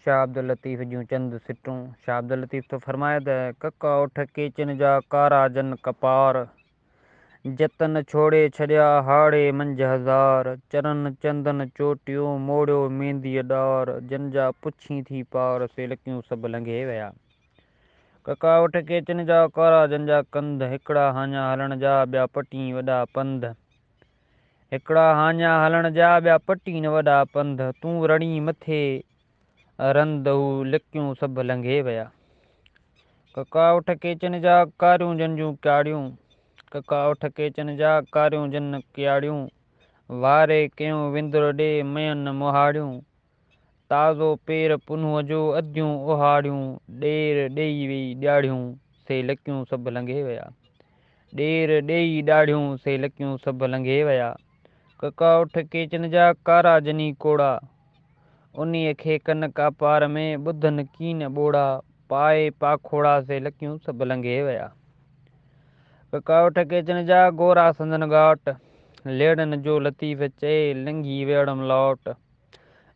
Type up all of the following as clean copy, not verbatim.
शाह अब्दुल लतीफ़ जूं चंद सिटूं। शाह अब्दुल लतीफ़ तो फरमाए त कका उठ केचन जा कारा जन कपार, जतन छोड़े छॾिया हाड़े मंझ हज़ार, चरन चंदन चोटियूं मोड़ियो मेंहदीअ ॾार, जन जा पुछी थी पार से लकियूं सभु लंघे विया। कका उठ केचन जा कारा जन जा कंध, हिकिड़ा हाञा हलण जा ॿिया पटी वॾा पंध, हिकिड़ा हाञा हलण जा ॿिया पटी न वॾा पंध, तूं रणी मथे रंध हू लिकियूं सभु लंघे विया। कका उठ केचन जा कारियूं जन जूं क्याड़ियूं, कका उठ केचन जा कारियूं जन क्याड़ियूं, वारे कयूं विंदुर ॾे मयन मुहाड़ियूं, ताज़ो पेर पुन्हूअ जो अधियूं उहाड़ियूं, ॾेर ॾेई वेई ॾियाढ़ियूं से लकियूं सभु लंघे विया। ॾेर ॾेई ॾाढ़ियूं से लकियूं सभु लंघे विया। कका उठ केचन जा कारा जनी कोड़ा, उन्हीअ खे कन का पार में ॿुधनि कीन ॿोड़ा, पाए पाखोड़ा से लकियूं सभु लंघे विया। कका उठ केचन जा गोरा संदन घाट, लेड़न जो लतीफ़ चए लंघी वेड़म लौट,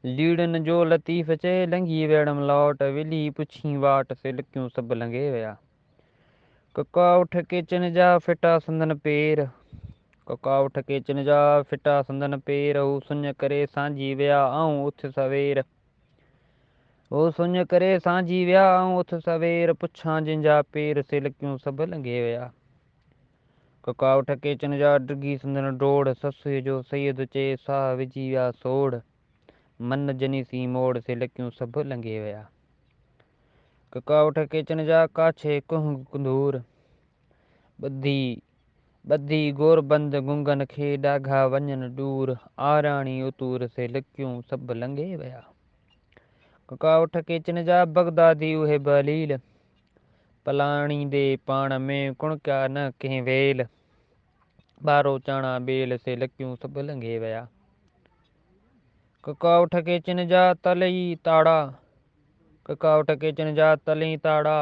लीड़न जो लतीफ़ चए लंघी वेड़म लौट, विली पुछी वाट से लकियूं सभु लंघे विया। कका उठ केचन जा फिटा संदन पेर, कका उठ केचन जा फिटा संदन पेर, हू सुञ करे सांझी विया ऐं उथ सवेर, हू सुञ करे सांझी विया ऐं उथ सवेर, पुछां जंहिंजा पेर से लकियूं सभु लंघे विया। कका उठ केचन जा डिघी संदन डोड़, ससुअ जो सैयद चए साह विझी विया सोड़, मन जनी सी मोड़ से लकियूं सभु लंघे विया। कका उठ केचन जा काछे कुंह कुंदूर, ॿधी गोरबंद गुंगन खे ॾाघा वञनि ॾूर, आराणी उतूर से लकियूं सभु लंघे विया। कका उठ केचन जा बगदादी उहे बलील, पलाणी दे पाण में कुणकिया न कंहिं वेल, ॿारो चाणा बेल से लकियूं सभु लंघे विया। कका उठ केचन जा तलई ताड़ा, कका उठ केचन जा तलई ताड़ा,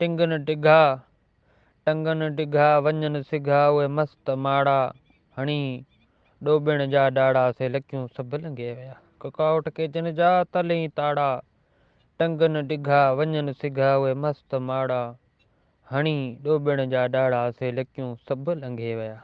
टिंगन डिघा टंगन डिघा वञनि सिघा उहे मस्त माड़ा, हणी ॾोबिण जा ॾाड़ा से लकियूं सभु लंघे विया। कका उठ केचन जा तलई ताड़ा, टंगन डिघा वञनि सिघा उहे मस्त माड़ा, हणी ॾोबिण जा ॾाड़ा से लकियूं सभु लंघे विया।